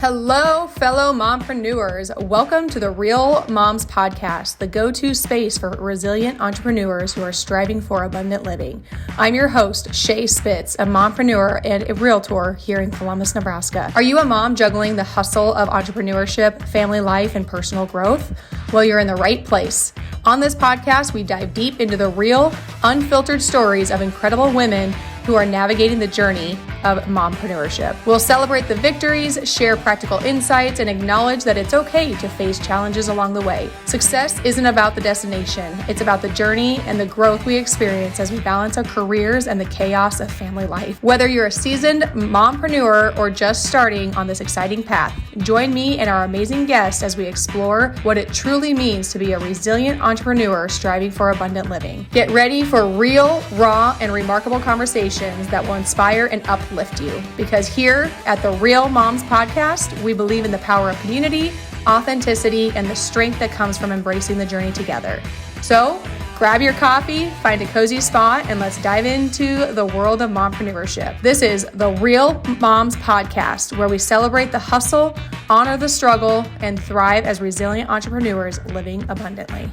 Hello, fellow mompreneurs. Welcome to the Real Moms Podcast, the go-to space for resilient entrepreneurs who are striving for abundant living. I'm your host, Shae Spitz, a mompreneur and a realtor here in Columbus, Nebraska. Are you a mom juggling the hustle of entrepreneurship, family life, and personal growth? Well, you're in the right place. On this podcast, we dive deep into the real, unfiltered stories of incredible women who are navigating the journey of mompreneurship. We'll celebrate the victories, share practical insights, and acknowledge that it's okay to face challenges along the way. Success isn't about the destination. It's about the journey and the growth we experience as we balance our careers and the chaos of family life. Whether you're a seasoned mompreneur or just starting on this exciting path, join me and our amazing guests as we explore what it truly means to be a resilient entrepreneur striving for abundant living. Get ready for real, raw, and remarkable conversations that will inspire and uplift you. Because here at the Real Moms Podcast, we believe in the power of community, authenticity, and the strength that comes from embracing the journey together. So grab your coffee, find a cozy spot, and let's dive into the world of mompreneurship. This is the Real Moms Podcast, where we celebrate the hustle, honor the struggle, and thrive as resilient entrepreneurs living abundantly.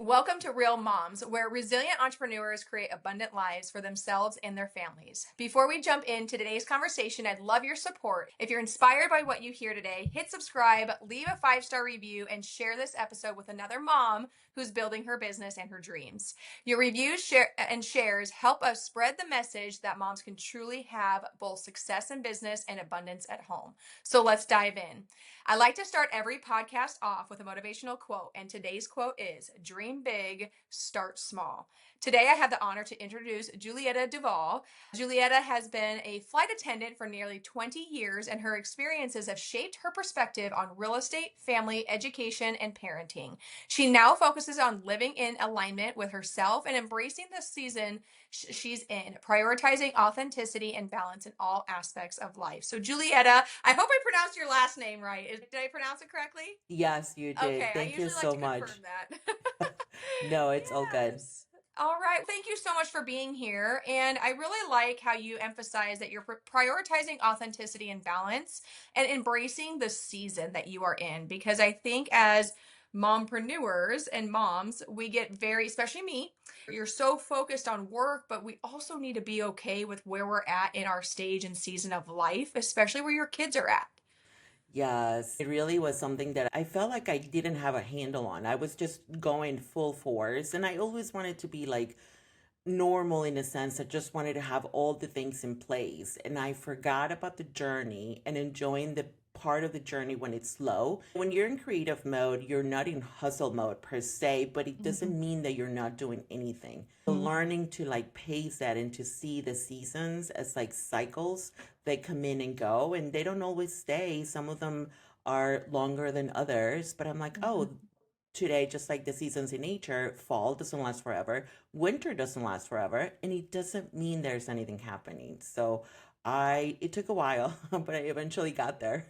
Welcome to Real Moms, where resilient entrepreneurs create abundant lives for themselves and their families. Before we jump into today's conversation, I'd love your support. If you're inspired by what you hear today, hit subscribe, leave a 5-star review, and share this episode with another mom who's building her business and her dreams. Your reviews and shares help us spread the message that moms can truly have both success in business and abundance at home. So let's dive in. I like to start every podcast off with a motivational quote, and today's quote is, "Dream big, start small." Today, I have the honor to introduce Julieta Duvall. Julietta has been a flight attendant for nearly 20 years, and her experiences have shaped her perspective on real estate, family, education, and parenting. She now focuses on living in alignment with herself and embracing the season she's in, prioritizing authenticity and balance in all aspects of life. So Julietta, I hope I pronounced your last name right. Did I pronounce it correctly? Yes, you did. Okay, Thank I you usually so like to much. confirm that. No, it's all good. Yes. All right. Thank you so much for being here. And I really like how you emphasize that you're prioritizing authenticity and balance and embracing the season that you are in. Because I think as mompreneurs and moms, we get very, especially me, you're so focused on work, but we also need to be okay with where we're at in our stage and season of life, especially where your kids are at. Yes, it really was something that I felt like I didn't have a handle on. I was just going full force, and I always wanted to be like normal in a sense. I just wanted to have all the things in place, and I forgot about the journey and enjoying the part of the journey when it's slow. When you're in creative mode, you're not in hustle mode per se, but it doesn't mean that you're not doing anything. So learning to like pace that and to see the seasons as like cycles, they come in and go, and they don't always stay. Some of them are longer than others, but I'm like, oh, today, just like the seasons in nature, fall doesn't last forever, winter doesn't last forever, and it doesn't mean there's anything happening. So it took a while, but I eventually got there.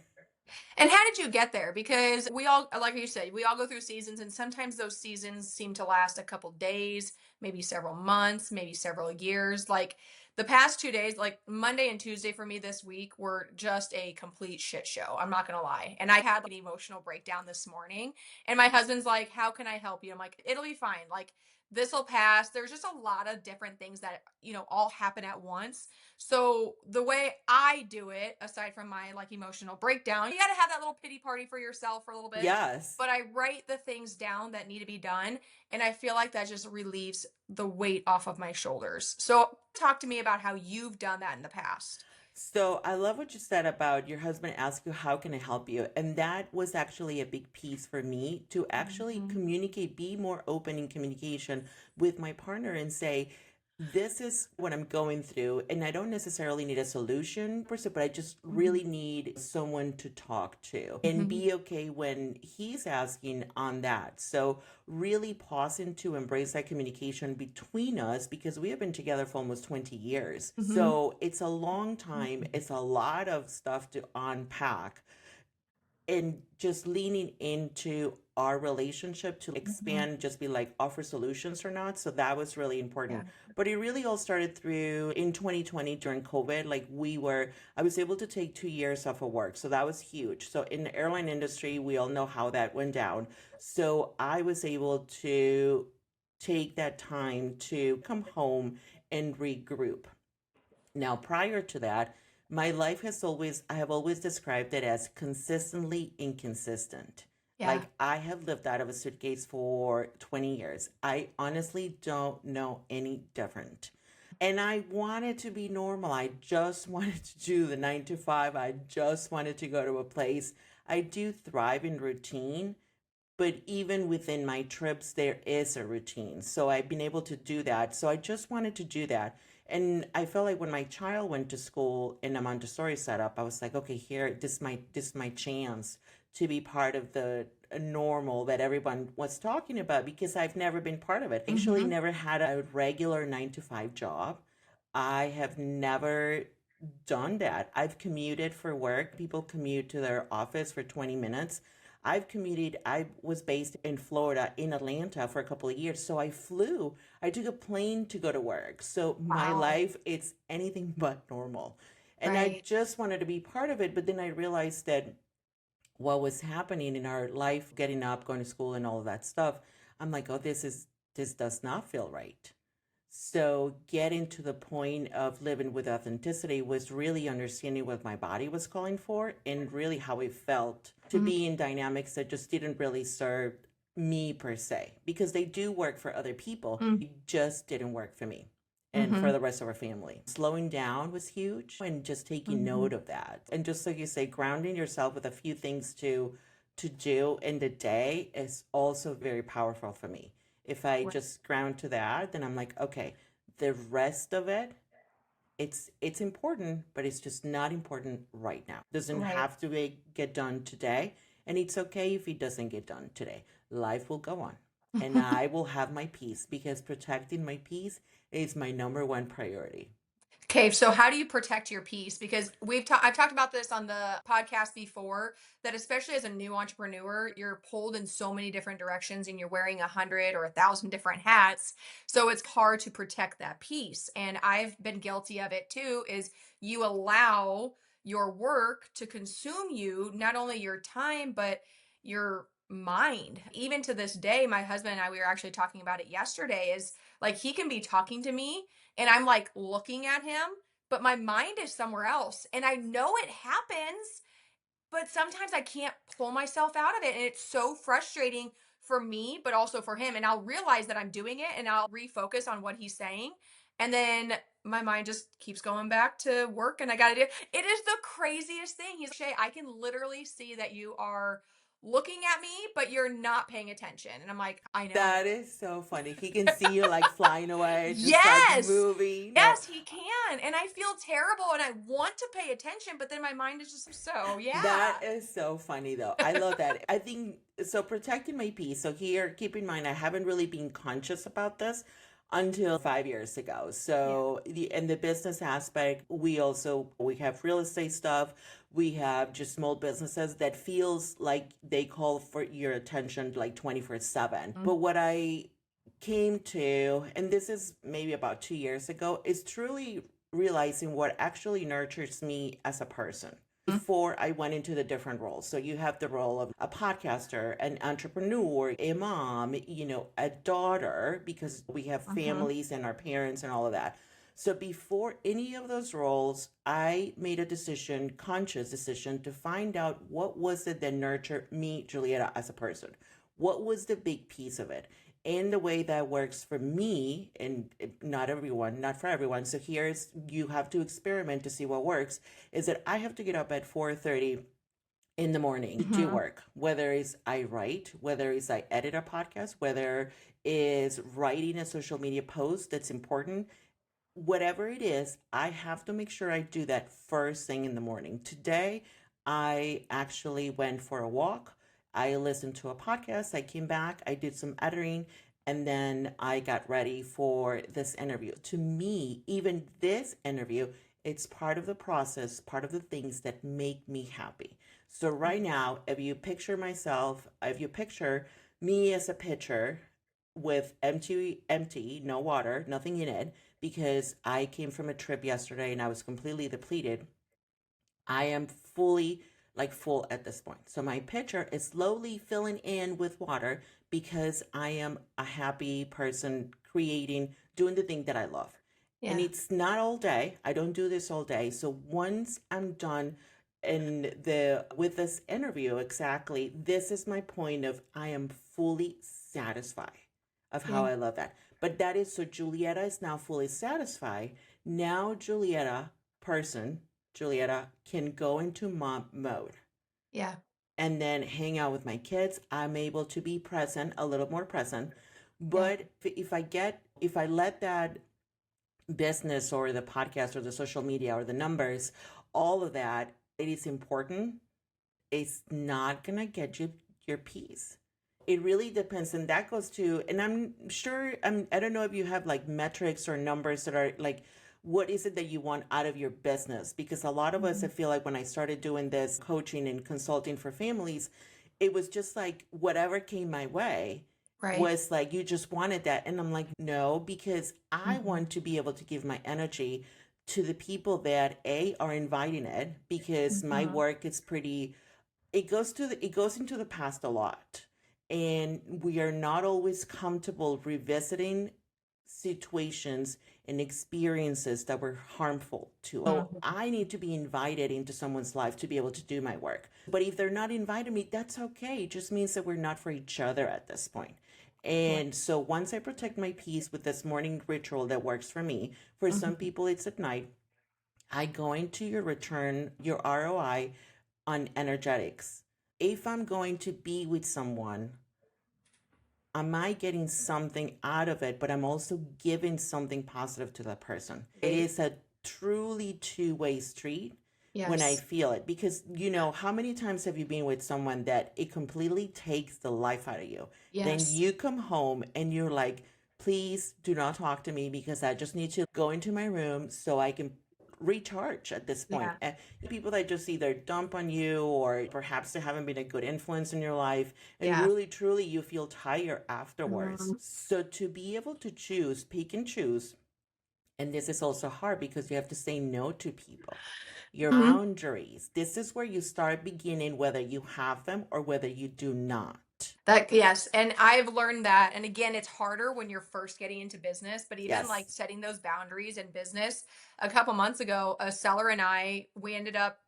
And how did you get there? Because we all, like you said, we all go through seasons, and sometimes those seasons seem to last a couple days, maybe several months, maybe several years. Like the past 2 days, like Monday and Tuesday for me this week were just a complete shit show. I'm not going to lie. And I had an emotional breakdown this morning, and my husband's like, "How can I help you?" I'm like, "It'll be fine. Like, this will pass." There's just a lot of different things that, all happen at once. So the way I do it, aside from my like emotional breakdown, you got to have that little pity party for yourself for a little bit. Yes. But I write the things down that need to be done. And I feel like that just relieves the weight off of my shoulders. So talk to me about how you've done that in the past. So I love what you said about your husband asked you, how can I help you? And that was actually a big piece for me to actually communicate, be more open in communication with my partner and say, this is what I'm going through, and I don't necessarily need a solution per se, but I just really need someone to talk to and be okay when he's asking on that. So really pausing to embrace that communication between us because we have been together for almost 20 years. So it's a long time. It's a lot of stuff to unpack. and just leaning into our relationship to expand, just be like offer solutions or not. So that was really Yeah. important. But it really all started through in 2020 during COVID. Like I was able to take 2 years off of work. So that was huge. So in the airline industry, we all know how that went down. So I was able to take that time to come home and regroup. Now, prior to that, my life I have always described it as consistently inconsistent. Yeah. Like I have lived out of a suitcase for 20 years. I honestly don't know any different. And I wanted to be normal. I just wanted to do the 9 to 5. I just wanted to go to a place. I do thrive in routine, but even within my trips there is a routine, so I've been able to do that. So I just wanted to do that, and I felt like when my child went to school in a Montessori setup, I was like, okay, here, this is my chance to be part of the normal that everyone was talking about, because I've never been part of it. I actually never had a regular 9 to 5 job. I have never done that. I've commuted for work. People commute to their office for 20 minutes. I've commuted. I was based in Florida, in Atlanta for a couple of years. So I flew. I took a plane to go to work. So my Wow. life, it's anything but normal. And I Right. just wanted to be part of it. But then I realized that what was happening in our life, getting up, going to school, and all of that stuff, I'm like, oh, this does not feel right. So getting to the point of living with authenticity was really understanding what my body was calling for and really how it felt to Mhm. be in dynamics that just didn't really serve me per se, because they do work for other people. Mm. It just didn't work for me and for Mhm. the rest of our family. Slowing down was huge, and just taking Mhm. note of that. And just like you say, grounding yourself with a few things to do in the day is also very powerful for me. If I Right. just ground to that, then I'm like, okay, the rest of it, it's important, but it's just not important right now. Doesn't Right. have to get done today, and it's okay if it doesn't get done today. Life will go on, and I will have my peace, because protecting my peace is my number one priority. Okay, so how do you protect your peace? Because I've talked about this on the podcast before, that especially as a new entrepreneur, you're pulled in so many different directions and you're wearing 100 or 1,000 different hats. So it's hard to protect that peace. And I've been guilty of it too, is you allow your work to consume you, not only your time, but your mind. Even to this day, my husband and I, we were actually talking about it yesterday, is like he can be talking to me and I'm like looking at him, but my mind is somewhere else. And I know it happens, but sometimes I can't pull myself out of it. And it's so frustrating for me, but also for him. And I'll realize that I'm doing it and I'll refocus on what he's saying. And then my mind just keeps going back to work and I got to do it. Is the craziest thing. He's like, Shae, I can literally see that you are looking at me, but you're not paying attention. And I'm like, I know. That is so funny. He can see you like flying away, just like Yes. moving. No, Yes, he can. And I feel terrible and I want to pay attention, but then my mind is just so, that yeah. is so funny though. I love that. I think so, protecting my peace. So here, keep in mind, I haven't really been conscious about this until 5 years ago. Yeah. So in the business aspect, we have real estate stuff. We have just small businesses that feels like they call for your attention like 24/7. Mm. But what I came to, and this is maybe about 2 years ago, is truly realizing what actually nurtures me as a person before I went into the different roles. So you have the role of a podcaster, an entrepreneur, a mom, a daughter, because we have Mm-hmm. families and our parents and all of that. So before any of those roles, I made a decision, conscious decision, to find out what was it that nurtured me, Julieta, as a person. What was the big piece of it? And the way that works for me, and not everyone, not for everyone. So here's, you have to experiment to see what works, is that I have to get up at 4:30 in the morning to do Mm-hmm. work, whether it's I write, whether it's I edit a podcast, whether is writing a social media post that's important, whatever it is, I have to make sure I do that first thing in the morning. Today, I actually went for a walk. I listened to a podcast. I came back. I did some editing. And then I got ready for this interview. To me, even this interview It's part of the process, part of the things that make me happy. So right now, if you picture me as a pitcher with empty, no water, nothing in it, because I came from a trip yesterday and I was completely depleted. I am fully full at this point. So my pitcher is slowly filling in with water because I am a happy person creating, doing the thing that I love. And Yeah. it's not all day. I don't do this all day. So once I'm done in the with this interview, exactly, this is my point of I am fully satisfied of how Yeah. I love that. But that is so Julieta is now fully satisfied. Now Julieta can go into mom mode Yeah. and then hang out with my kids. I'm able to be present, a little more present. Yeah. But if I let that business or the podcast or the social media or the numbers, all of that, it is important. It's not going to get you your peace. It really depends. And that goes to, and I'm sure, I don't know if you have like metrics or numbers that are like, what is it that you want out of your business? Because a lot of us, I Mhm. feel like when I started doing this coaching and consulting for families, it was just like whatever came my way Right. was like, you just wanted that. And I'm like, no, because I Mhm. want to be able to give my energy to the people that are inviting it because my Mhm. work is pretty, it goes into the past a lot, and we are not always comfortable revisiting situations and experiences that were harmful to us. So Mhm. I need to be invited into someone's life to be able to do my work. But if they're not inviting me, that's okay. It just means that we're not for each other at this point. Right. And so once I protect my peace with this morning ritual that works for me, for some Mhm. people it's at night, I go into your ROI on energetics. If I'm going to be with someone, am I getting something out of it, but I'm also giving something positive to that person? It Right. is a truly two-way street when I Yes. feel it. Because, how many times have you been with someone that it completely takes the life out of you? Then Yes. you come home and you're like, please do not talk to me because I just need to go into my room so I can recharge at this point. Yeah. People that just either dump on you or perhaps they haven't been a good influence in your life, and Yeah. really truly you feel tired afterwards. Mhm. So to be able to choose, pick and choose, and this is also hard because you have to say no to people. Your Mhm. boundaries, this is where you start beginning whether you have them or whether you do not. That yes, and I've learned that. And again, it's harder when you're first getting into business, but even like Yes. setting those boundaries in business. A couple months ago, a seller and we ended up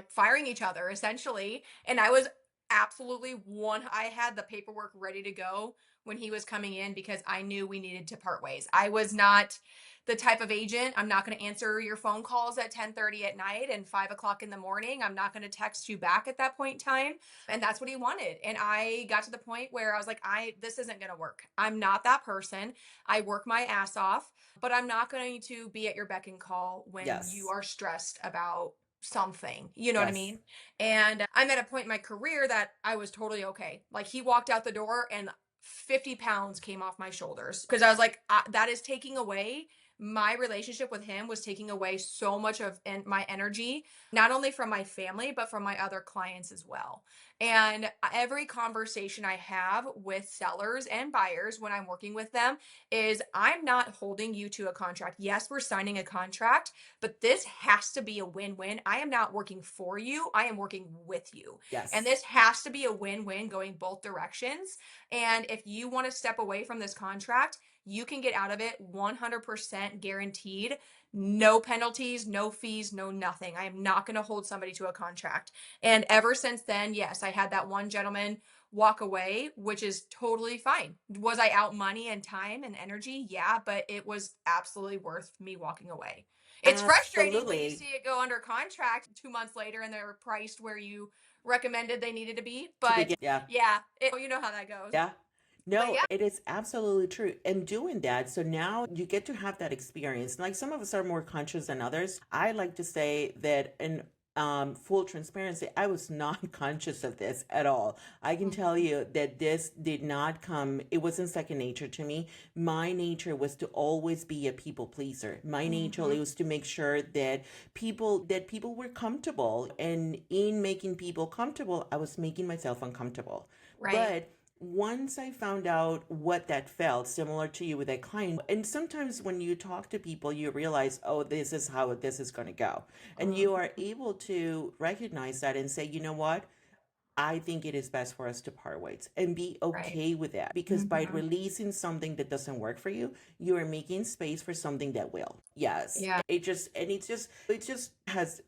firing each other essentially, and I was absolutely one. I had the paperwork ready to go when he was coming in because I knew we needed to part ways. I was not the type of agent. I'm not going to answer your phone calls at 10:30 at night and 5 o'clock in the morning. I'm not going to text you back at that point in time, and that's what he wanted. And I got to the point where I was like, this isn't going to work. I'm not that person. I work my ass off, but I'm not going to be at your beck and call when you Yes. are stressed about something. You know what I Yes. mean? And I'm at a point in my career that I was totally okay. Like he walked out the door and 50 pounds came off my shoulders because I was like, that is taking away. My relationship with him was taking away so much of my energy, not only from my family, but from my other clients as well. And every conversation I have with sellers and buyers when I'm working with them is I'm not holding you to a contract. Yes, we're signing a contract, but this has to be a win win. I am not working for you, I am working with you. And Yes. this has to be a win win going both directions. And if you want to step away from this contract, you can get out of it 100% guaranteed. No penalties, no fees, no nothing. I am not going to hold somebody to a contract. And ever since then, yes, I had that one gentleman walk away, which is totally fine. Was I out money and time and energy? Yeah, but it was absolutely worth me walking away. It's frustrating when you Absolutely. see it go under contract 2 months later and they're priced where you recommended they needed to be. To But begin, yeah. yeah, you know how that goes. Yeah. But No, yeah. it is absolutely true. And doing that, so now you get to have that experience. Like some of us are more conscious than others. I like to say that, and full transparency, I was not conscious of this at all. I can tell Mhm. you that this did not come, it wasn't second nature to me. My nature was to always be a people pleaser. My nature Mhm. was to make sure that people were comfortable. And in making people comfortable, I was making myself uncomfortable. Right. But once I found out what that felt, similar to you with that client, and sometimes when you talk to people, you realize, oh, this is how this is going to go. And you are Mhm. able to recognize that and say, you know what? I think it is best for us to part ways and be Right. okay with that. Because by Mhm. releasing something that doesn't work for you, you are making space for something that will. Yes. Yeah. It just has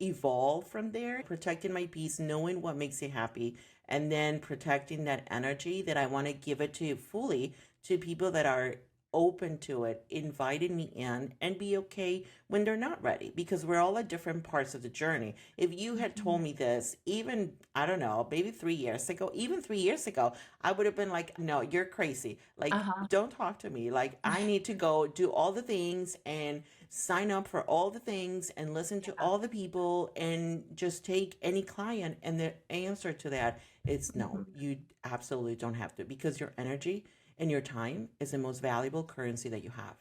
evolved from there, protecting my peace, knowing what makes you happy, and then protecting that energy that I want to give it to fully to people that are open to it, inviting me in, and be okay when they're not ready, because we're all at different parts of the journey. If you had told Mhm. me this, even, I don't know, maybe 3 years ago, even 3 years ago, I would have been like, no, you're crazy. Like, Uh-huh. don't talk to me. Like, I need to go do all the things and sign up for all the things and listen to Yeah. all the people and just take any client. And the answer to that is no, Mhm. you absolutely don't have to, because your energy and your time is the most valuable currency that you have.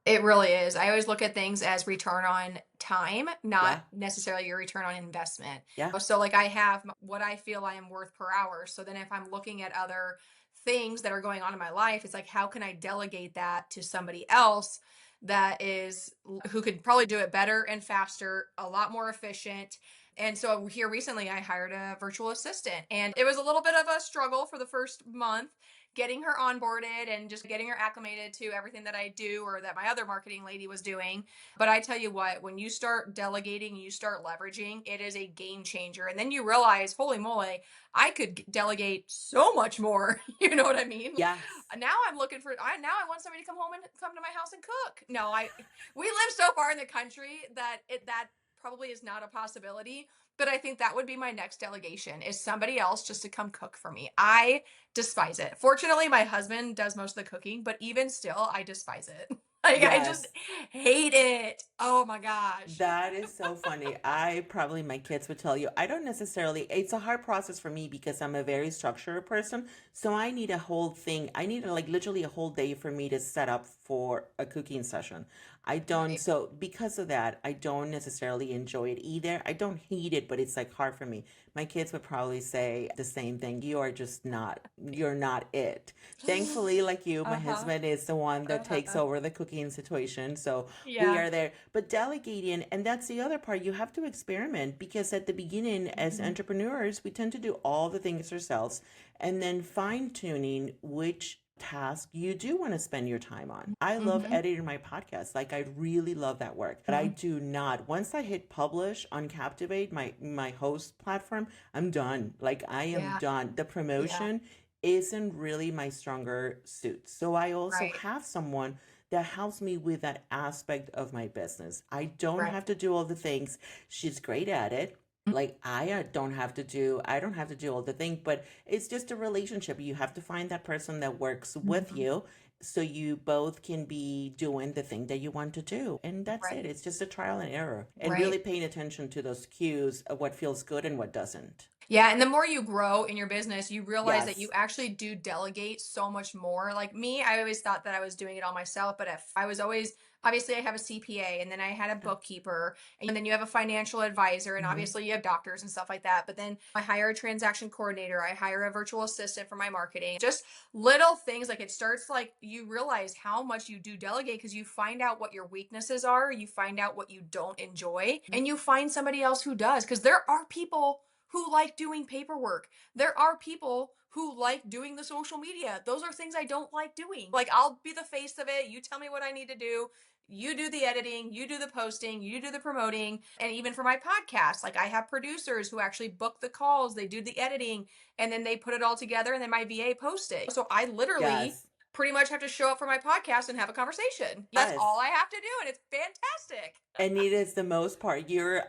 It really is. I always look at things as return on time, not Yeah. necessarily your return on investment. Yeah. So, like, I have what I feel I am worth per hour. So then, if I'm looking at other things that are going on in my life, it's like, how can I delegate that to somebody else that is who could probably do it better and faster, a lot more efficient. And so here recently, I hired a virtual assistant, and it was a little bit of a struggle for the first month getting her onboarded and just getting her acclimated to everything that I do or that my other marketing lady was doing. But I tell you what, when you start delegating, you start leveraging, it is a game changer. And then you realize, holy moly, I could delegate so much more. You know what I mean? Yes. Now I'm looking for I want somebody to come home and come to my house and cook. No, I we live so far in the country that that probably is not a possibility. But I think that would be my next delegation is somebody else just to come cook for me. I despise it. Fortunately, my husband does most of the cooking, but even still, I despise it. Like, I just Yes. hate it. Oh my gosh. That is so funny. I probably, my kids would tell you, I don't necessarily, it's a hard process for me because I'm a very structured person. So I need a whole thing. I need like literally a whole day for me to set up for a cooking session. I don't, Right. so because of that, I don't necessarily enjoy it either. I don't hate it, but it's like hard for me. My kids would probably say the same thing. You are just not, you're not it. Thankfully, like you, my Uh-huh. husband is the one that takes Uh-huh. over the cooking situation. So we Yeah. are there. But delegating, and that's the other part, you have to experiment, because at the beginning, as Mhm. entrepreneurs, we tend to do all the things ourselves and then fine tuning which task you do want to spend your time on. I love Mhm. editing my podcast. Like, I really love that work. But I Mhm. do not. Once I hit publish on Captivate, my host platform, I'm done. Like, I am Yeah. done. The Yeah. promotion isn't really my stronger suit. So I also Right. have someone that helps me with that aspect of my business. I don't Right. have to do all the things. She's great at it. Like, I don't have to do all the things, but it's just a relationship. You have to find that person that works with Mhm. you so you both can be doing the thing that you want to do. And that's Right. it. It's just a trial and error and Right. really paying attention to those cues of what feels good and what doesn't. Yeah, and the more you grow in your business, you realize that you Yes. actually do delegate so much more. Like me, I always thought that I was doing it all myself, but if I was always obviously I have a CPA and then I had a bookkeeper and then you have a financial advisor and Hmm. obviously you have doctors and stuff like that. But then I hire a transaction coordinator, I hire a virtual assistant for my marketing. Just little things like it starts like you realize how much you do delegate because you find out what your weaknesses are, you find out what you don't enjoy, and you find somebody else who does because there are people who like doing paperwork. There are people who like doing the social media. Those are things I don't like doing. Like, I'll be the face of it. You tell me what I need to do. You do the editing, you do the posting, you do the promoting. And even for my podcast, like, I have producers who actually book the calls, they do the editing, and then they put it all together and then my VA post it. So I literally Yes. pretty much have to show up for my podcast and have a conversation. That's Yes. all I have to do, and it's fantastic. And it is the most part. Your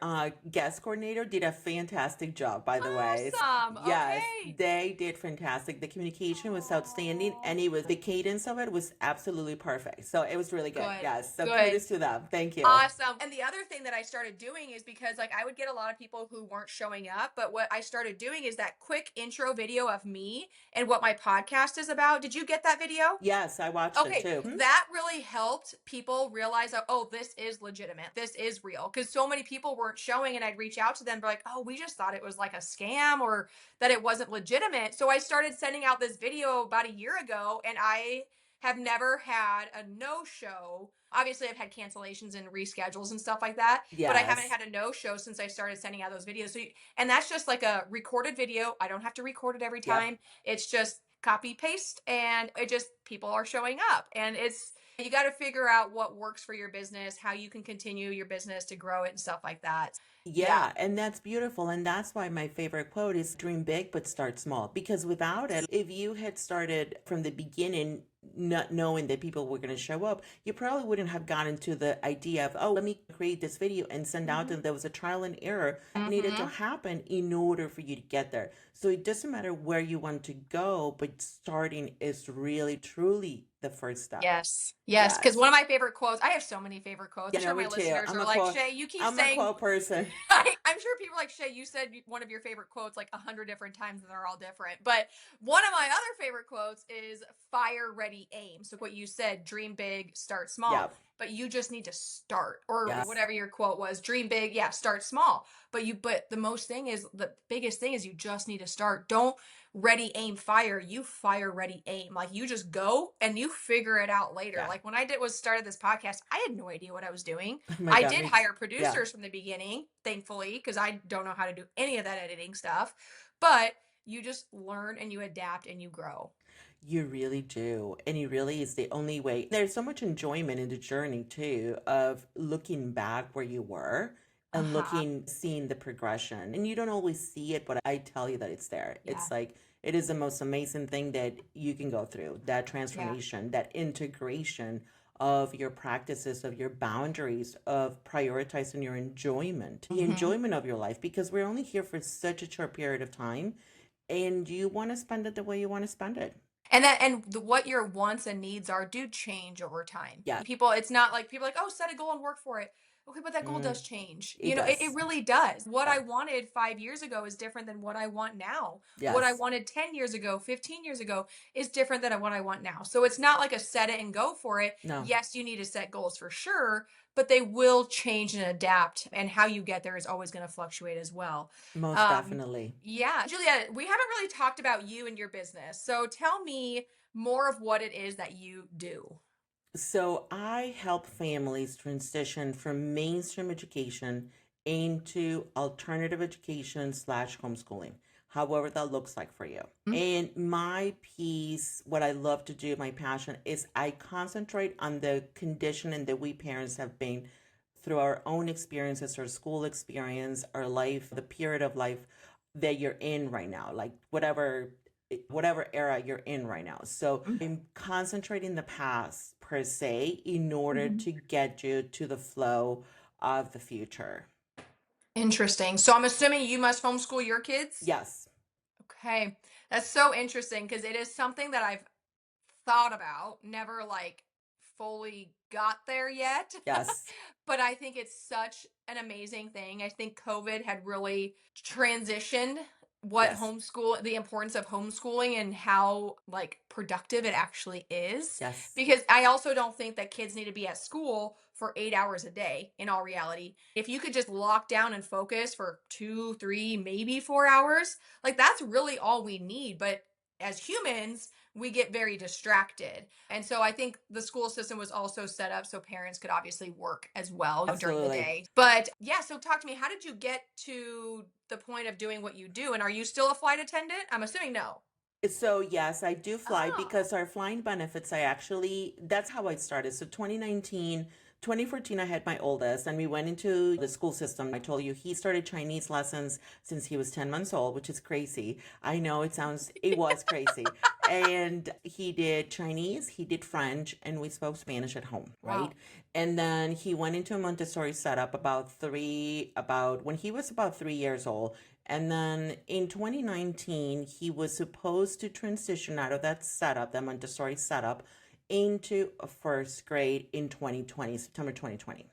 guest coordinator did a fantastic job, by the way. Awesome. Yes, Okay. they did fantastic. The communication was outstanding, and it was the cadence of it was absolutely perfect. So it was really good. Good. Yes. So Good. kudos to them. Thank you. Awesome. And the other thing that I started doing is because like I would get a lot of people who weren't showing up, but what I started doing is that quick intro video of me and what my podcast is about. Did you get that video? Yes, I watched Okay, it too. that really helped people realize that, oh, this is legitimate. This is real. Because so many people weren't showing, and I'd reach out to them, be like, oh, we just thought it was like a scam or that it wasn't legitimate. So I started sending out this video about a year ago, and I have never had a no-show. Obviously, I've had cancellations and reschedules and stuff like that, but I haven't Yes. had a no-show since I started sending out those videos. So, and that's just like a recorded video. I don't have to record it every Yep. time. It's just copy paste, and it just people are showing up, and it's you got to figure out what works for your business, how you can continue your business to grow it and stuff like that. Yeah, and that's beautiful. And that's why my favorite quote is dream big, but start small. Because without it, if you had started from the beginning, not knowing that people were going to show up, you probably wouldn't have gotten to the idea of, oh, let me create this video and send out to them. There was a trial and error needed to happen in order for you to get there. So it doesn't matter where you want to go, but starting is really, truly the first step. Yes. Because one of my favorite quotes, I have so many favorite quotes. I'm Yeah, sure me my too. listeners I'm are a like, quote. Shae, you keep I'm a saying, quote person. I'm sure people are like, Shae, you said one of your favorite quotes like 100 different times and they're all different. But one of my other favorite quotes is fire, ready, aim. So what you said, dream big, start small. Yep. But you just need to start, or Yes. whatever your quote was, dream big, yeah, start small. But the biggest thing is you just need to start. Don't ready, aim, fire. You fire, ready, aim. Like you just go and you figure it out later. Yeah. Like when I started this podcast, I had no idea what I was doing. Oh my I God, did me hire too. producers from the beginning, thankfully, because I don't know how to do any of that editing stuff. But you just learn and you adapt and you grow. You really do. And it really is the only way. There's so much enjoyment in the journey too of looking back where you were and seeing the progression. And you don't always see it, but I tell you that it's there. Yeah. It's like it is the most amazing thing that you can go through, that transformation, that integration of your practices, of your boundaries, of prioritizing your enjoyment, the enjoyment of your life, because we're only here for such a short period of time. And you want to spend it the way you want to spend it. And what your wants and needs are do change over time. Yeah. It's not like people are like, oh, set a goal and work for it. Okay, but that goal does change. It It does. really does. What Yeah. I wanted 5 years ago is different than what I want now. Yes. What I wanted 10 years ago, 15 years ago is different than what I want now. So it's not like a set it and go for it. No. Yes, you need to set goals for sure, but they will change and adapt. And how you get there is always going to fluctuate as well. Most definitely. Yeah. Julietta, we haven't really talked about you and your business. So tell me more of what it is that you do. So I help families transition from mainstream education into alternative education / homeschooling, however that looks like for you. And my piece, what I love to do, my passion is I concentrate on the conditioning that we parents have been through our own experiences, our school experience, our life, the period of life that you're in right now, like whatever era you're in right now. So I'm concentrating the past per se in order to get you to the flow of the future. Interesting. So I'm assuming you must homeschool your kids? Yes. Okay. That's so interesting because it is something that I've thought about, never like fully got there yet. Yes. But I think it's such an amazing thing. I think COVID had really transitioned the importance of homeschooling and how like productive it actually is. Yes. Because I also don't think that kids need to be at school for 8 hours a day in all reality. If you could just lock down and focus for 2, 3, maybe 4 hours, like that's really all we need. But as humans, we get very distracted. And so I think the school system was also set up so parents could obviously work as well during the Absolutely. day. But yeah, so talk to me, how did you get to the point of doing what you do? And are you still a flight attendant? I'm assuming no. So yes, I do fly Oh. because our flying benefits, that's how I started. So 2019, 2014, I had my oldest, and we went into the school system. I told you he started Chinese lessons since he was 10 months old, which is crazy. I know it was crazy. And he did Chinese, he did French, and we spoke Spanish at home, right? Wow. And then he went into a Montessori setup when he was about 3 years old. And then in 2019, he was supposed to transition out of that setup, that Montessori setup, into a first grade in 2020, September 2020.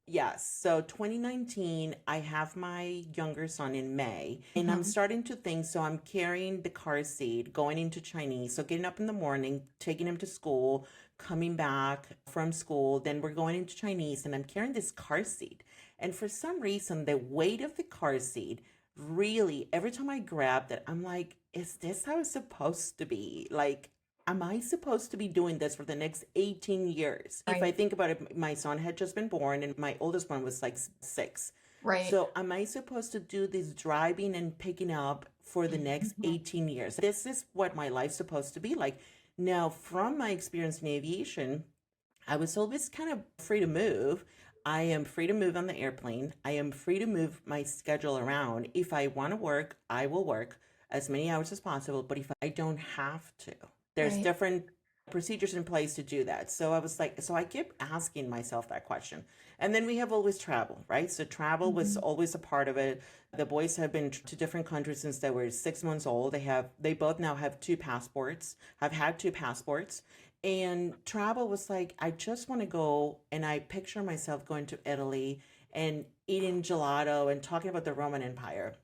Yes, so 2019, I have my younger son in May, and I'm starting to think, so I'm carrying the car seat, going into Chinese, so getting up in the morning, taking him to school, coming back from school, then we're going into Chinese, and I'm carrying this car seat. And for some reason, the weight of the car seat really, every time I grabbed it, I'm like, is this how it's supposed to be? Like, am I supposed to be doing this for the next 18 years? If I think about it, my son had just been born and my oldest one was like 6. Right. So am I supposed to do this driving and picking up for the next 18 years? This is what my life's supposed to be like. Now, from my experience in aviation, I was always kind of free to move. I am free to move on the airplane. I am free to move my schedule around. If I want to work, I will work as many hours as possible. But if I don't have to, there's different procedures in place to do that. So I was like, so I kept asking myself that question. And then we have always travel, right? So travel was always a part of it. The boys have been to different countries since they were 6 months old. They both now have 2 passports. I've had 2 passports. And travel was like, I just want to go, and I picture myself going to Italy and eating gelato and talking about the Roman Empire.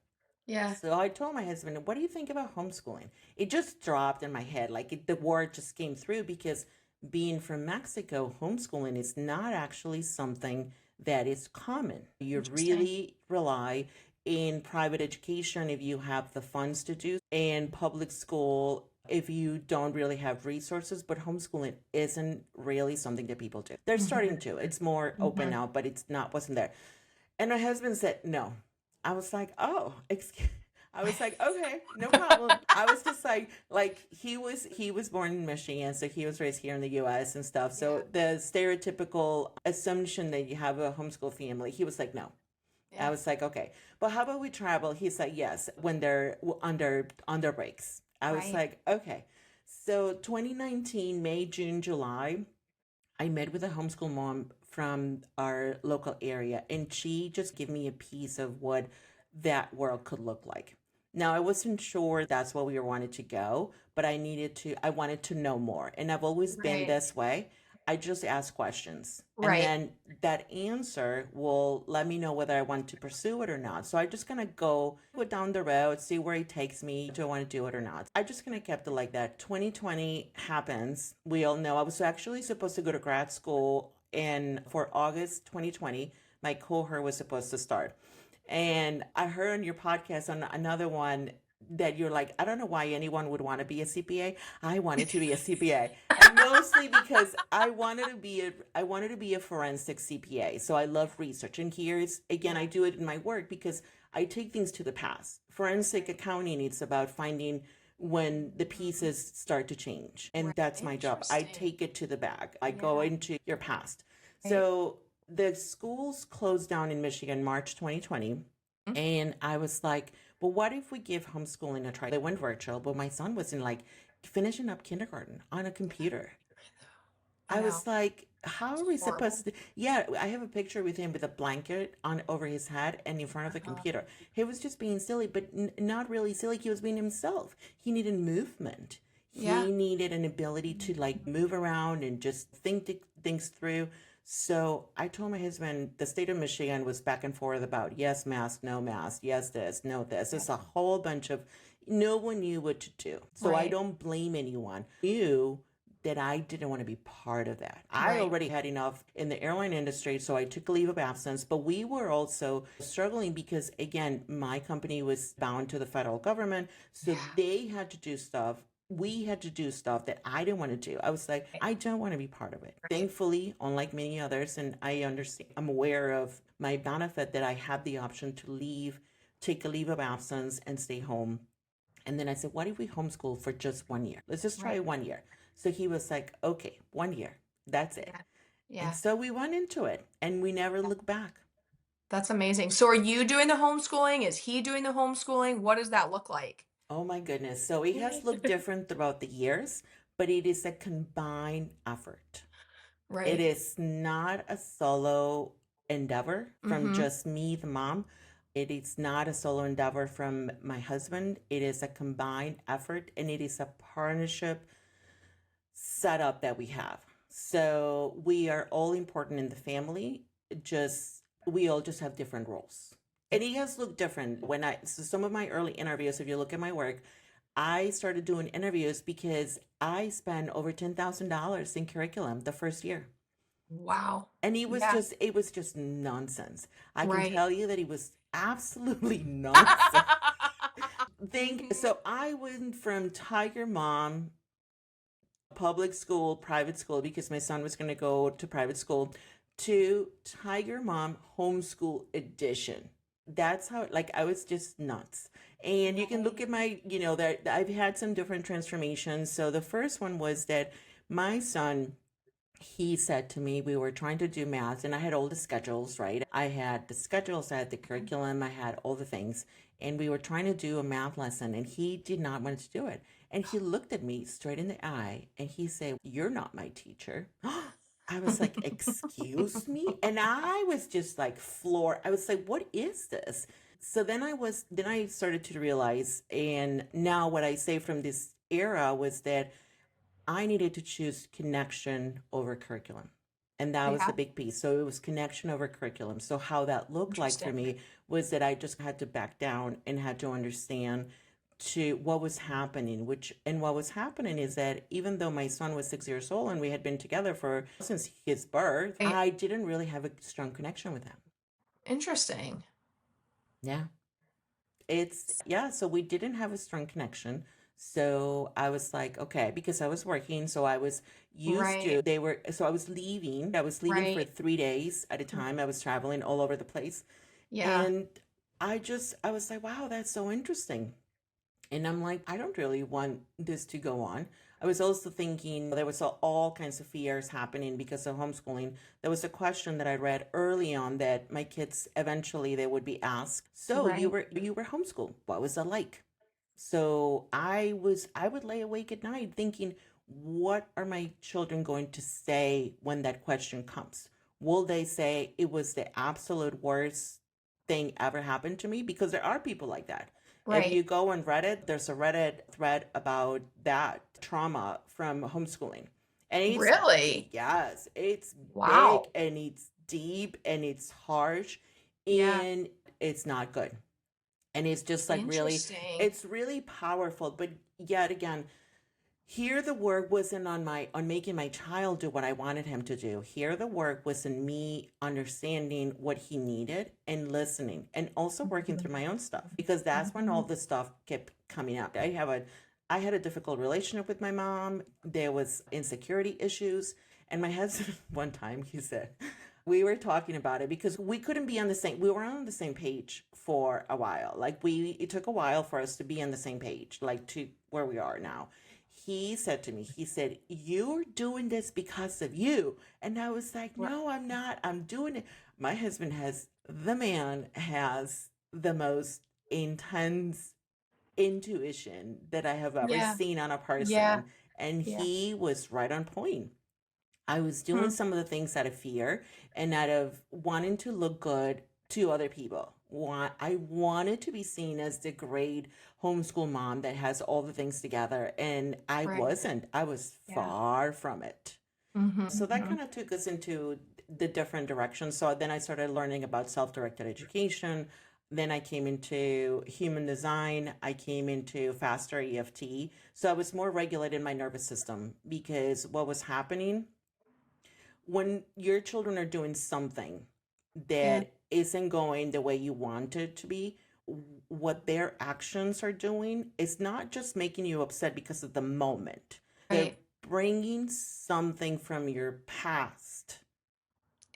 Yeah. So I told my husband, what do you think about homeschooling? It just dropped in my head. The word just came through because being from Mexico, homeschooling is not actually something that is common. You really rely in private education if you have the funds to do, and public school if you don't really have resources, but homeschooling isn't really something that people do. They're starting to. It's more open now, but wasn't there. And my husband said, no. I was like, oh, excuse. I was like, okay, no problem. I was just like he was born in Michigan, so he was raised here in the U.S. and stuff. So the stereotypical assumption that you have a homeschool family, he was like, no. I was like, okay, but how about we travel? He's like, yes, when they're under breaks. I was like, okay. So 2019, May, June, July, I met with a homeschool mom from our local area, and she just gave me a piece of what that world could look like. Now, I wasn't sure that's where we wanted to go, but I wanted to know more. And I've always been this way. I just ask questions. And then that answer will let me know whether I want to pursue it or not. So I'm just going to go down the road, see where it takes me. Do I want to do it or not? I'm just going to keep it like that. 2020 happens. We all know I was actually supposed to go to grad school for August 2020. My cohort was supposed to start. And I heard on your podcast on another one that you're like, I don't know why anyone would want to be a CPA. I wanted to be a CPA, and mostly because I wanted to be a forensic CPA. So I love research, and here's again, I do it in my work because I take things to the past. Forensic accounting, it's about finding when the pieces start to change, and that's my job. I take it to the back. I go into your past. So the schools closed down in Michigan March 2020, and I was like, well, what if we give homeschooling a try? They went virtual, but my son was finishing up kindergarten on a computer. I was like, how are we supposed to? Yeah, I have a picture with him with a blanket on over his head and in front of the computer. He was just being silly, but not really silly. He was being himself. He needed movement. He needed an ability to move around and just think things through. So I told my husband the state of Michigan was back and forth about yes, mask, no mask, yes, this, no, this. It's a whole bunch of, no one knew what to do. So I don't blame anyone. I knew that I didn't want to be part of that. I already had enough in the airline industry, so I took a leave of absence. But we were also struggling because, again, my company was bound to the federal government. So they had to do stuff. We had to do stuff that I didn't want to do. I was like, I don't want to be part of it. Thankfully, unlike many others, and I understand, I'm aware of my benefit that I had the option to take a leave of absence and stay home. And then I said, what if we homeschool for just 1 year? Let's just try 1 year. So he was like, okay, 1 year. That's it. And Yeah. so we went into it and we never looked back. That's amazing. So are you doing the homeschooling? Is he doing the homeschooling? What does that look like? Oh my goodness. So it has looked different throughout the years, but it is a combined effort. It Right. is not a solo endeavor from Mm-hmm. just me, the mom. It is not a solo endeavor from my husband. It is a combined effort and it is a partnership setup that we have. So we are all important in the family. Just we all just have different roles. And it has looked different so some of my early interviews, if you look at my work, I started doing interviews because I spent over $10,000 in curriculum the first year. Wow. And Yeah. it was just nonsense. I can Right. tell you that it was absolutely nonsense. Mhm. So I went from Tiger Mom, public school, private school, because my son was going to go to private school, to Tiger Mom Homeschool Edition. That's how, like, I was just nuts. And you can look Right. at my, that I've had some different transformations. So the first one was that my son, he said to me, we were trying to do math, and I had all the schedules, right? I had the schedules, I had the curriculum, I had all the things, and we were trying to do a math lesson, and he did not want to do it. And he looked at me straight in the eye and he said, "You're not my teacher." I was like, "Excuse me?" And I was just like floored. I was like, "What is this?" So then I started to realize, and now what I say from this era was that I needed to choose connection over curriculum. And that was the Yeah. big piece. So it was connection over curriculum. So how that looked like for Interesting. me was that I just had to back down and had to understand to what was happening, and what was happening is that even though my son was 6 years old and we had been together for since his birth, Right. I didn't really have a strong connection with him. Interesting. Yeah. Yeah, so we didn't have a strong connection. So I was like, okay, because I was working, so I was used Right. to, so I was leaving for Right. 3 days at a Mm. time. I was traveling all over the place. Yeah. And I was like, wow, that's so interesting. And I'm like, I don't really want this to go on. I was also thinking there was all kinds of fears happening because of homeschooling. There was a question that I read early on that my kids eventually they would be asked, "So Right. you were homeschooled. What was it like?" So I would lay awake at night thinking, what are my children going to say when that question comes? Will they say it was the absolute worst thing ever happened to me? Because there are people like that. If Right. you go on Reddit, there's a Reddit thread about that trauma from homeschooling. And Really? yes, it's big Wow. and it's deep and it's harsh Yeah. and it's not good. And it's just like really, Interesting. it's really powerful. But yet again, here the work wasn't on making my child do what I wanted him to do. Here the work was in me understanding what he needed and listening and also working through my own stuff because that's when all Mhm. this stuff kept coming up. I had a difficult relationship with my mom. There was insecurity issues. And my husband, one time, he said, we were talking about it because we were on the same page for a while. It took a while for us to be on the same page, like to where we are now. He said to me, he said, "You're doing this because of you." And I was like, Right. "No, I'm not. I'm doing it." The man has the most intense intuition that I have ever Yeah. seen on a Yeah. person. And Yeah. he was right on point. I was doing Hmm. some of the things out of fear and out of wanting to look good to other people. I wanted to be seen as the great homeschool mom that has all the things together, and I Right. wasn't. I was Yeah. far from it. So that Mm-hmm. kind of took us into the different directions. So then I started learning about self directed education. Then I came into human design. I came into faster EFT. So I was more regulated in my nervous system because what was happening when your children are doing something Yeah. that isn't going the way you want it to be, what their actions are doing is not just making you upset because of the moment. They're Right. bringing something from your past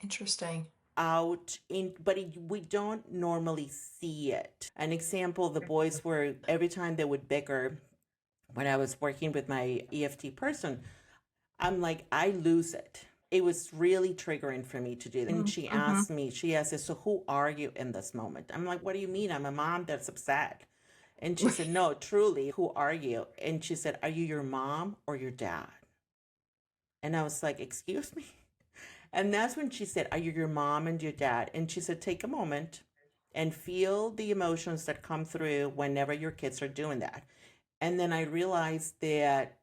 Interesting. we don't normally see it. An example, the boys were every time they would bicker when I was working with my EFT person, I'm like, I lose it. it was really triggering for me to do that. And she Mm-hmm. asked me, she asked, so who are you in this moment? I'm like, what do you mean? I'm a mom that's upset. And she said, no, truly, who are you? And she said, are you your mom or your dad? And I was like, excuse me? And that's when she said, are you your mom and your dad? And she said, take a moment and feel the emotions that come through whenever your kids are doing that. And then I realized that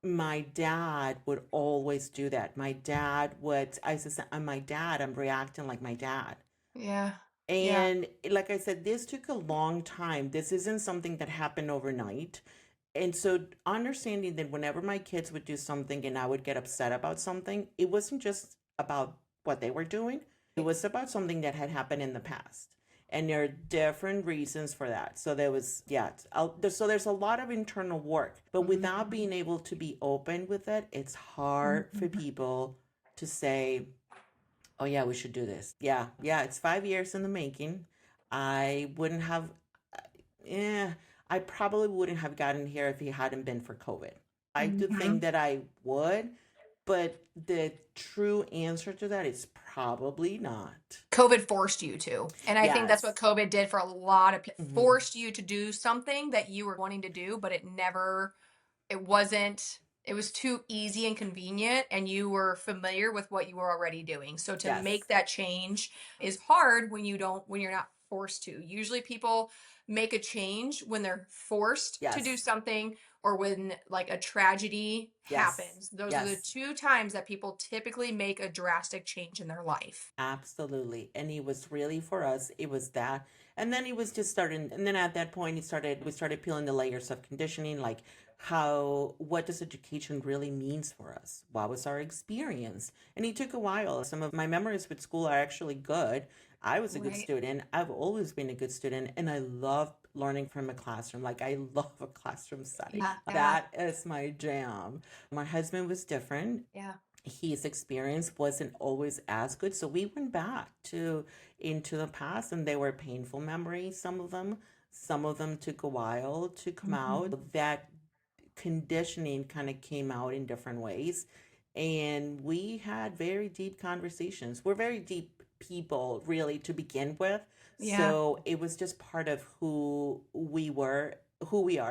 my dad would always do that. My dad would, I said, I'm my dad. I'm reacting like my dad. Yeah. Yeah. And like I said, this took a long time. This isn't something that happened overnight. And so understanding that whenever my kids would do something and I would get upset about something, it wasn't just about what they were doing. It was about something that had happened in the past. And there are different reasons for that. So there was, yeah. So there's a lot of internal work, but without being able to be open with it, it's hard for people to say, oh yeah, we should do this. Yeah, yeah, it's 5 years in the making. I wouldn't have, yeah, I probably wouldn't have gotten here if it hadn't been for COVID. I do Mm-hmm. think that I would, but the true answer to that is probably not. COVID forced you to. And I think that's what Yes. COVID did for a lot of people. Hmm. Forced you to do something that you were wanting to do, but it wasn't, it was too easy and convenient, and you were familiar with what you were already doing. So to make Yes. that change is hard when you're not forced to. Usually people make a change when they're forced to do Yes. something, or when like a tragedy Yes. happens. Those are the Yes. two times that people typically make a drastic change in their life. Absolutely. And it was really for us, it was that. And then it was just starting, and then at that point we started peeling the layers of conditioning, like what does education really means for us? What was our experience? And it took a while. Some of my memories with school are actually good. I was a good Right. student. I've always been a good student, and I love learning from a classroom. Like I love a classroom setting. Yeah. Yeah. That is my jam. My husband was different. Yeah. His experience wasn't always as good, so we went back to into the past, and they were painful memories, some of them took a while to come Mhm. out. That conditioning kind of came out in different ways, and we had very deep conversations. We're very deep people really to begin with, Yeah. so it was just part of who we are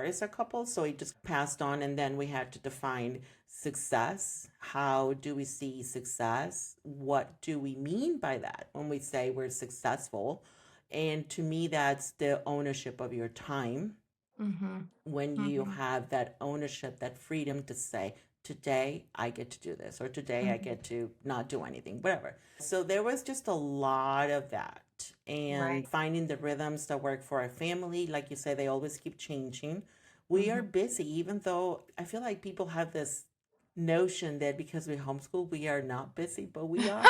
as a couple. So it just passed on, and then we had to define success. How do we see success? What do we mean by that when we say we're successful? And to me, that's the ownership of your time. Mhm. When you Mhm. have that ownership, that freedom to say, today I get to do this, or today I Mhm. get to not do anything, whatever. So there was just a lot of that. And Right. finding the rhythms that work for our family, like you say, they always keep changing. We are Mhm. busy, even though I feel like people have this notion that because we homeschool, we are not busy, but we are.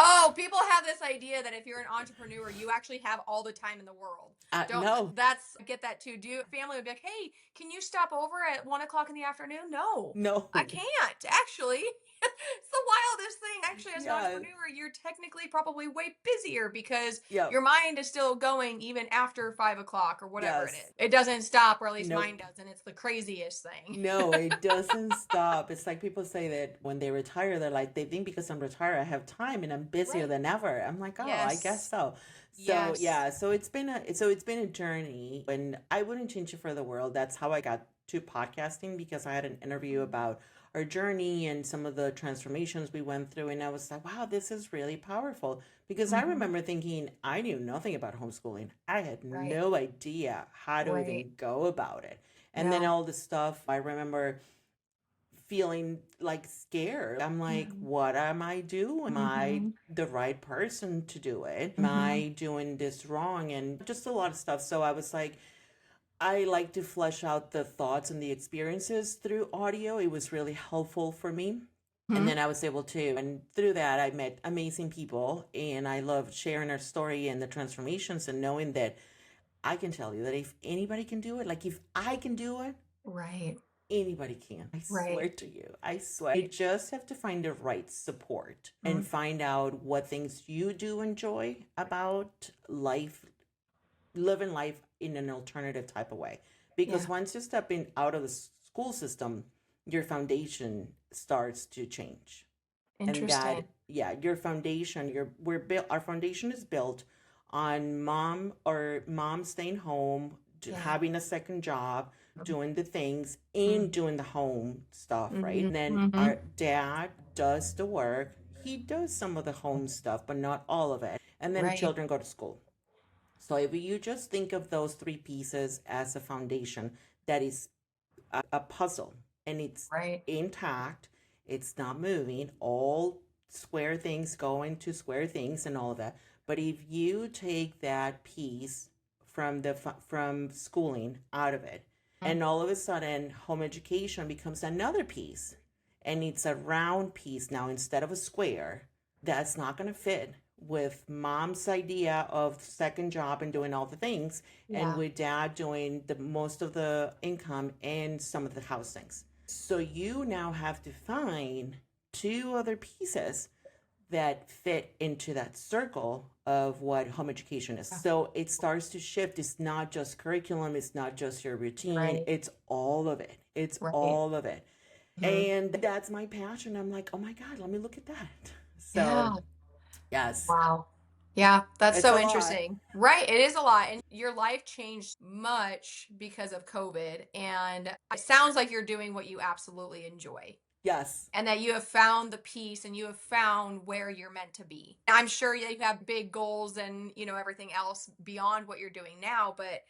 Oh, people have this idea that if you're an entrepreneur, you actually have all the time in the world. Don't, No, that's, get that too. Do family would be like, hey, can you stop over at 1 o'clock in the afternoon? No, no. I can't actually. It's the wildest thing. Actually, as an Yes, entrepreneur, you're technically probably way busier because yep, your mind is still going even after 5 o'clock or whatever it yes, is. It doesn't stop, or at least mine nope. doesn't. It's the craziest thing. No, it doesn't stop. It's like people say that when they retire, they're like, they think because I'm retired, I have time and I'm busier Right. than ever. I'm like, oh, I guess Yes. so. So Yes. yeah, so it's been a journey, and I wouldn't change it for the world. That's how I got to podcasting, because I had an interview about our journey and some of the transformations we went through, and I was like, wow, this is really powerful. Because I Mm-hmm. remember thinking I knew nothing about homeschooling. I had Right. no idea how to Right. even go about it. And then Yeah. all the stuff, I remember feeling like scared. I'm like, Mm-hmm. what am I doing? Am I Mm-hmm. the right person to do it? Am Mm-hmm. I doing this wrong? And just a lot of stuff. So I was like, I like to flesh out the thoughts and the experiences through audio. It was really helpful for me. And then I was able to, and through that, I met amazing people. And I loved sharing our story and the transformations, and knowing that I can tell you that if anybody can do it, like if I can do it, Right. anybody can. I swear Right. to you. I swear. You just have to find the right support and Mm. find out what things you do enjoy about life, living life in an alternative type of way. Because Yeah. once you step in out of the school system, your foundation starts to change. And that, Interesting. yeah, your foundation, we're built, our foundation is built on mom staying home, Yeah. having a second job, doing the things and doing the home stuff, right? Mm-hmm. And then Mm-hmm. our dad does the work. He does some of the home stuff, but not all of it. And then Right. children go to school. So if you just think of those three pieces as a foundation, that is a puzzle, and it's Right. intact, it's not moving, all square things go into square things and all of that. But if you take that piece from schooling out of it, and all of a sudden home education becomes another piece, and it's a round piece now instead of a square, that's not going to fit with mom's idea of second job and doing all the things, and Yeah. with dad doing the most of the income and some of the house things. So you now have to find two other pieces that fit into that circle of what home education is. So it starts to shift. It's not just curriculum, it's not just your routine, Right. it's all of it. It's Right. all of it. Mhm. And that's my passion. I'm like, oh my God, let me look at that. So, Yeah. yes, Wow. Yeah, that's it's a so lot. interesting. Right, it is a lot. And your life changed much because of COVID. And it sounds like you're doing what you absolutely enjoy. Yes. And that you have found the peace and you have found where you're meant to be. I'm sure you have big goals and, everything else beyond what you're doing now, but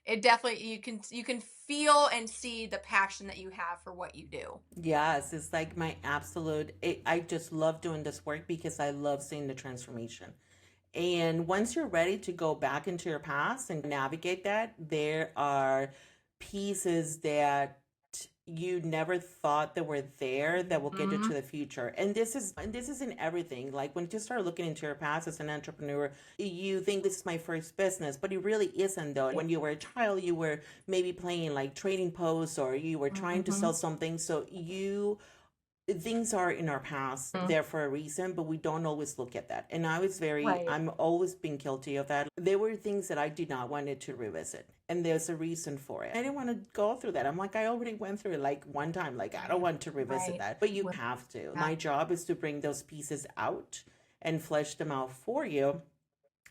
it definitely you can feel and see the passion that you have for what you do. Yes, it's like my absolute. I just love doing this work because I love seeing the transformation. And once you're ready to go back into your past and navigate that, there are pieces that you never thought that were there that will get you Mhm. to the future. And this is in everything. Like when you start looking into your past as an entrepreneur, you think this is my first business, but it really isn't though. When you were a child, you were maybe playing like trading posts or you were trying to sell Mhm. something. So you things are in our past Mhm. there for a reason, but we don't always look at that. And Right. I'm always been guilty of that. There were things that I did not wanted to revisit, and there's a reason for it. I didn't want to go through that. I'm like, I already went through it like one time. Like, I don't Right. want to revisit Right. that, but you have to. Yeah. My job is to bring those pieces out and flesh them out for you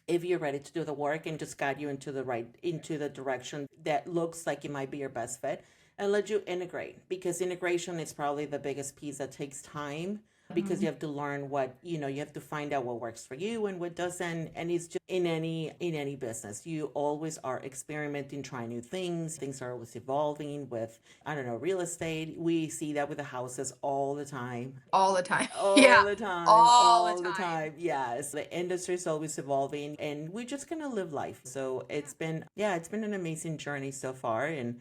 if you're ready to do the work, and just guide you into the direction that looks like it might be your best fit, and let you integrate, because integration is probably the biggest piece that takes time, because you Mhm. have to learn what you have to find out what works for you and what doesn't. And it's just in any business, you always are experimenting, trying new things are always evolving. With, I don't know, real estate, we see that with the houses all the time. All the time. All Yeah. the time, All the all the time. time. Yes, the industry is always evolving, and we're just gonna live life. So it's been an amazing journey so far, and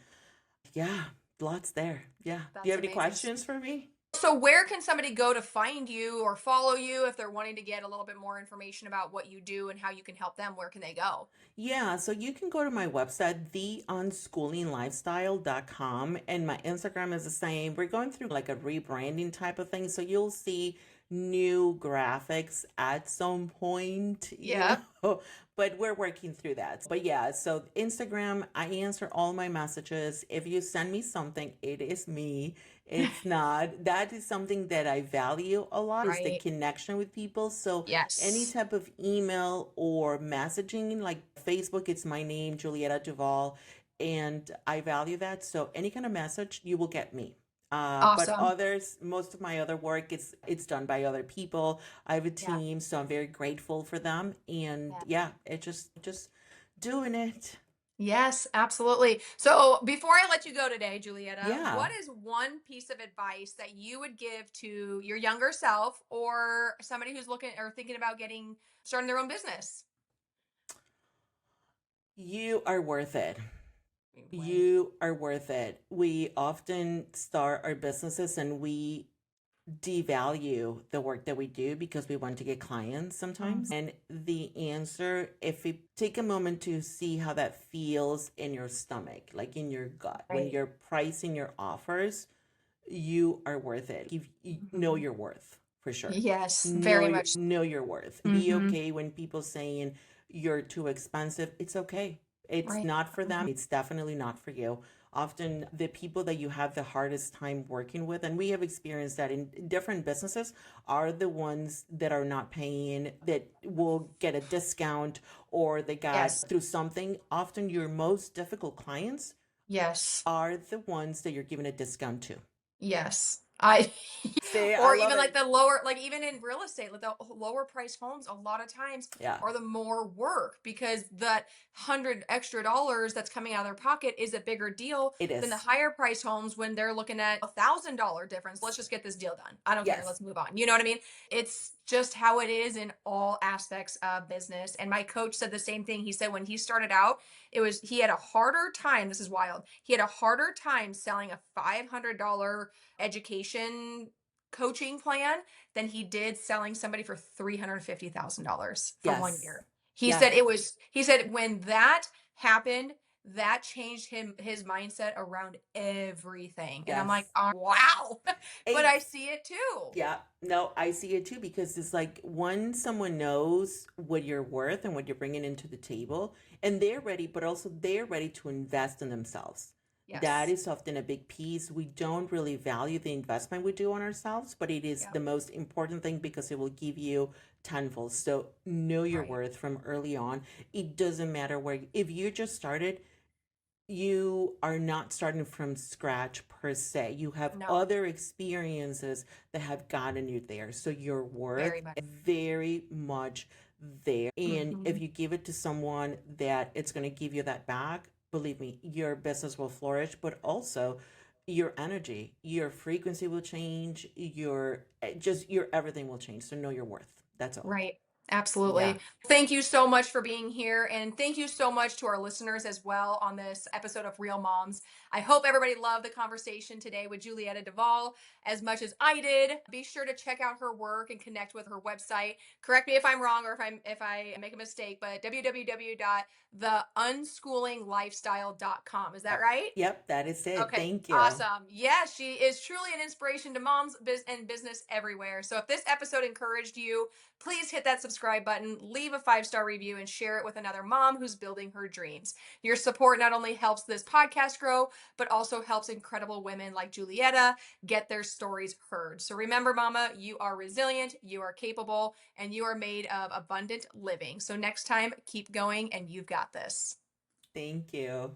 yeah, lots there. Yeah. Do you That's have any amazing. questions for me? So where can somebody go to find you or follow you if they're wanting to get a little bit more information about what you do and how you can help them? Where can they go? Yeah, so you can go to my website, theunschoolingLifestyle.com, and my Instagram is the same. We're going through like a rebranding type of thing, so you'll see new graphics at some point, Yeah. but we're working through that. But yeah, so Instagram, I answer all my messages. If you send me something, it is me. It's not. That is something that I value a lot, is the Right. connection with people. So any Yes. type of email or messaging, like Facebook, it's my name, Julieta Duvall, and I value that. So any kind of message, you will get me. But Awesome. others, most of my other work, it's done by other people. I have a Yeah. team, so I'm very grateful for them. And Yeah. yeah, it just doing it. Yes, absolutely. So before I let you go today, Julieta, Yeah. what is one piece of advice that you would give to your younger self or somebody who's looking or thinking about starting their own business? You are worth it. Right. You are worth it. We often start our businesses and we devalue the work that we do because we want to get clients sometimes. Mhm. And the answer, if you take a moment to see how that feels in your stomach, like in your gut, when Right. you're pricing your offers, you are worth it. You know Mhm. your worth for sure. Yes, very much. Know your worth. Be Hmm. okay when people saying you're too expensive. It's okay. It's Right. not for them. Mhm. It's definitely not for you. often the people that you have the hardest time working with, and we have experienced that in different businesses, are the ones that are not paying, that will get a discount, or they got Yes. through something. Often your most difficult clients Yes. are the ones that you're giving a discount to. Yes. See, I Or love even like it. the lower, like even in real estate, like the lower price homes, a lot of times Yeah, are the more work, because that $100 extra that's coming out of their pocket is a bigger deal it than the is. higher price homes when they're looking at $1,000 difference. Let's just get this deal done. I don't care. Yes. Let's move on. You know what I mean? It's just how it is in all aspects of business. And my coach said the same thing. He said when he started out, he had a harder time. This is wild. He had a harder time selling a $500 education coaching plan than he did selling somebody for $350,000 for 1 Yes. year. He said Yes. he said when that happened, that changed his mindset around everything. And I'm like, Yes. oh, wow. But I It's see it too. Yeah, no, I see it too, because it's like once someone knows what you're worth and what you're bringing into the table, and they're ready, but also they're ready to invest in themselves. That Yes. is often a big piece. We don't really value the investment we do on ourselves, but it is Yeah. the most important thing because it will give you tenfold. So know your Right. worth from early on. It doesn't matter where, if you just started, you are not starting from scratch per se. You have No, other experiences that have gotten you there. So your worth very much. is very much there. And Hmm. if you give it to someone that it's going to give you that back, believe me, your business will flourish, but also your energy, your frequency will change, your everything will change. So know your worth. That's all. Right. Yeah. Absolutely. Thank you so much for being here. And thank you so much to our listeners as well on this episode of Real Moms. I hope everybody loved the conversation today with Julieta Duvall as much as I did. Be sure to check out her work and connect with her website. Correct me if I'm wrong or if I make a mistake, but www.theunschoolingLifestyle.com. Is that right? Yep, that is it. Okay, Thank you. awesome. Yeah, she is truly an inspiration to moms and business everywhere. So if this episode encouraged you, please hit that subscribe button, leave a 5-star review, and share it with another mom who's building her dreams. Your support not only helps this podcast grow, but also helps incredible women like Julietta get their stories heard. So remember, mama, you are resilient, you are capable, and you are made of abundant living. So next time, keep going, and you've got this. Thank you.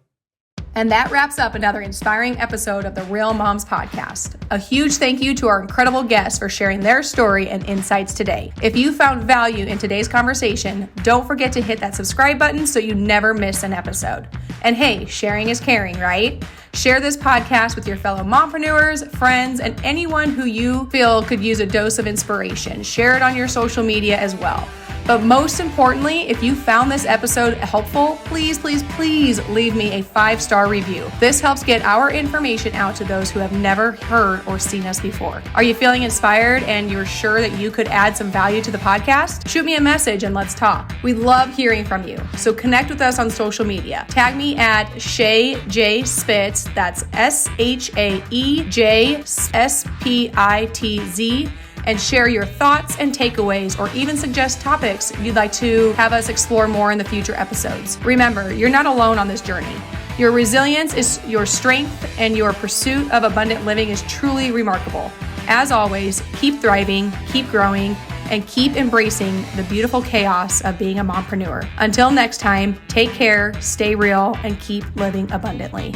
And that wraps up another inspiring episode of the Real Moms Podcast. A huge thank you to our incredible guests for sharing their story and insights today. If you found value in today's conversation, don't forget to hit that subscribe button so you never miss an episode. And hey, sharing is caring, right? Share this podcast with your fellow mompreneurs, friends, and anyone who you feel could use a dose of inspiration. Share it on your social media as well. But most importantly, if you found this episode helpful, please, please, please leave me a 5-star review. This helps get our information out to those who have never heard or seen us before. Are you feeling inspired and you're sure that you could add some value to the podcast? Shoot me a message and let's talk. We love hearing from you. So connect with us on social media. Tag me at Shae J Spitz. That's ShaeJSpitz. And share your thoughts and takeaways, or even suggest topics you'd like to have us explore more in the future episodes. Remember, you're not alone on this journey. Your resilience is your strength, and your pursuit of abundant living is truly remarkable. As always, keep thriving, keep growing, and keep embracing the beautiful chaos of being a mompreneur. Until next time, take care, stay real, and keep living abundantly.